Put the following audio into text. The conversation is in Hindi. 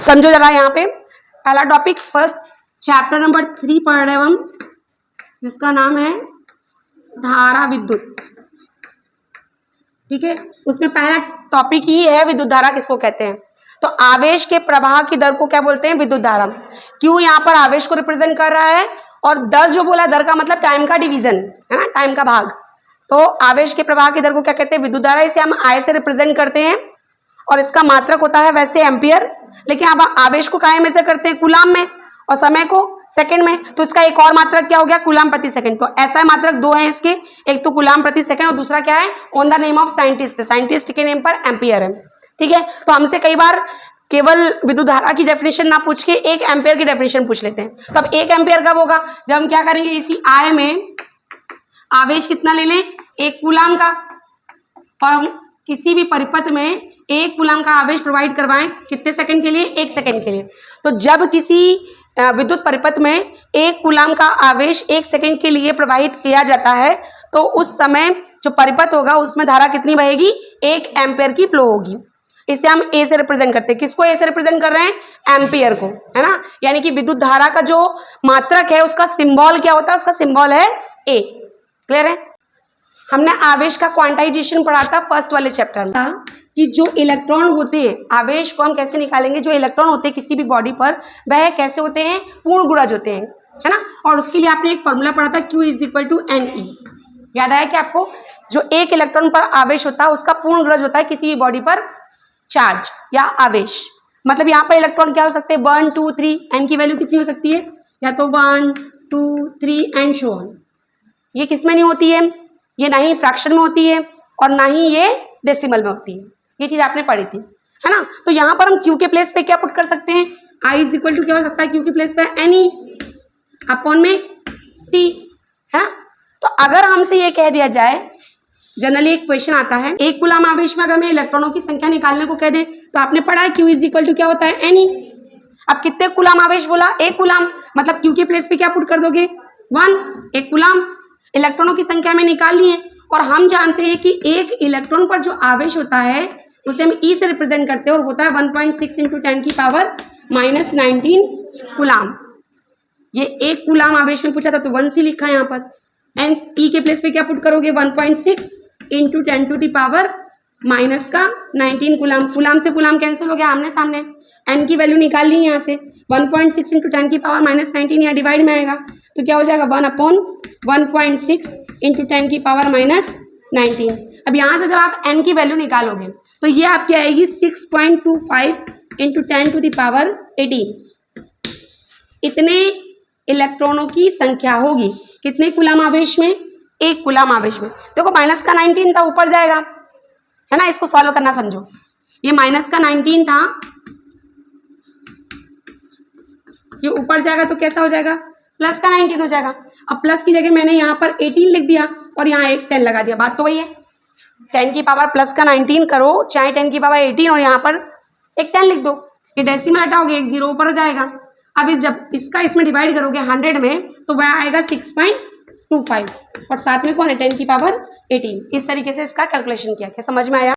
समझो जरा यहाँ पे पहला टॉपिक फर्स्ट चैप्टर नंबर 3 पढ़ रहे हैं हम, जिसका नाम है धारा विद्युत। ठीक है, उसमें पहला टॉपिक ही है विद्युत धारा किसको कहते हैं। तो आवेश के प्रवाह की दर को क्या बोलते हैं, विद्युत धारा। क्यों, यहाँ पर आवेश को रिप्रेजेंट कर रहा है और दर जो बोला, दर का मतलब टाइम का डिवीजन है ना, टाइम का भाग। तो आवेश के प्रवाह की दर को क्या कहते हैं, विद्युत धारा। इसे हम आई से रिप्रेजेंट करते हैं और इसका मात्रक होता है वैसे एम्पियर, लेकिन अब आवेश को काहे में से करते हैं, कूलाम में, और समय को सेकंड में। तो इसका एक और मात्रक क्या हो गया, कूलाम प्रति सेकंड। तो ऐसा मात्रक दो है इसके, एक तो कूलाम प्रति सेकंड और दूसरा क्या है, on the name of scientist, scientist के नेम पर एम्पियर है। ठीक है, तो हमसे कई बार केवल विद्युत धारा की डेफिनेशन ना पूछ के एक एम्पियर की डेफिनेशन पूछ लेते हैं। तो अब एक एम्पियर कब होगा, जब हम क्या करेंगे, इसी आई में आवेश कितना ले लें, एक कूलाम का, और हम किसी भी परिपथ में एक कूलाम का आवेश प्रोवाइड करवाएं, कितने सेकंड के लिए, एक सेकंड के लिए। तो जब किसी विद्युत परिपथ में एक कूलाम का आवेश एक सेकंड के लिए प्रवाहित किया जाता है, तो उस समय जो परिपथ होगा उसमें धारा कितनी बहेगी, 1 एम्पियर की फ्लो होगी। इसे हम ए से रिप्रेजेंट करते हैं। किसको ए से रिप्रेजेंट कर रहे हैं, एम्पियर को, है ना। यानी कि विद्युत धारा का जो मात्रक है उसका सिंबल क्या होता है, उसका सिंबल है ए। क्लियर है। हमने आवेश का क्वांटाइजेशन पढ़ा था फर्स्ट वाले चैप्टर में, कि जो इलेक्ट्रॉन होते हैं, आवेश को हम कैसे निकालेंगे, जो इलेक्ट्रॉन होते हैं किसी भी बॉडी पर, वह कैसे होते हैं, पूर्ण गुणज होते हैं, है ना। और उसके लिए आपने एक फॉर्मूला पढ़ा था, Q = NE। याद आया कि आपको, जो एक इलेक्ट्रॉन पर आवेश होता है उसका पूर्ण गुणज होता है किसी भी बॉडी पर चार्ज या आवेश। मतलब यहाँ पर इलेक्ट्रॉन क्या हो सकते हैं, 1 2 3, एन की वैल्यू कितनी हो सकती है, या तो 1 2 3 एंड सो ऑन। ये किस में नहीं होती है, ये ना ही फ्रैक्शन में होती है और ना ही ये डेसिमल में होती है। ये चीज आपने पढ़ी थी, है ना। तो यहाँ पर हम क्यू के प्लेस पे क्या पुट कर सकते हैं, आई = क्या हो सकता है, क्यू के प्लेस पे NE अपॉन में T, है ना। तो अगर हमसे ये कह दिया जाए, जनरली एक क्वेश्चन आता है, एक कूलाम आवेश में अगर मैं इलेक्ट्रॉनों की संख्या निकालने को कह दे, तो आपने पढ़ा है Q = क्या होता है, NE। अब कितने कूलाम आवेश बोला, एक कूलाम, मतलब क्यू के प्लेस पे क्या पुट कर दोगे, 1, एक कूलाम। इलेक्ट्रॉनों की संख्या में निकाल लिए, और हम जानते हैं कि एक इलेक्ट्रॉन पर जो आवेश होता है उसे हम ई से रिप्रेजेंट करते हैं, और होता है 1.6 × 10⁻⁻19 कूलाम। ये एक कूलाम आवेश में पूछा था तो 1 सी लिखा है यहाँ पर, एंड ई के प्लेस पे क्या पुट करोगे, 1.6 × 10⁻⁻19 कूलाम। कूलाम से कूलाम कैंसिल हो गया आमने सामने, एन की वैल्यू निकाल ली यहाँ से, 1.6 × 10⁻⁻19 यहाँ डिवाइड में आएगा, तो क्या हो जाएगा, 1/1.6 × 10⁻⁻19। अब यहाँ से जब आप n की वैल्यू निकालोगे तो ये आपकी आएगी 6.25 × 10⁻18। इतने इलेक्ट्रॉनों की संख्या होगी कितने कूलाम आवेश में, एक कूलाम आवेश में। देखो माइनस का 19 था, ऊपर जाएगा, है ना। इसको सॉल्व करना समझो, ये माइनस का 19 था, ये ऊपर जाएगा तो कैसा हो जाएगा, प्लस का 19 हो जाएगा। अब प्लस की जगह मैंने यहाँ पर 18 लिख दिया और यहाँ एक 10 लगा दिया, बात तो वही है। 10 की पावर प्लस का 19 करो, चाहे 10 की पावर 18 और यहाँ पर एक 10 लिख दो। ये डेसिमल हटाओगे, एक 0 ऊपर जाएगा। अब जब इसका इसमें डिवाइड करोगे 100 में, तो वह आएगा 6.25, और साथ में कौन है, 10 की पावर 18। इस तरीके से इसका कैलकुलेशन किया। क्या समझ में आया।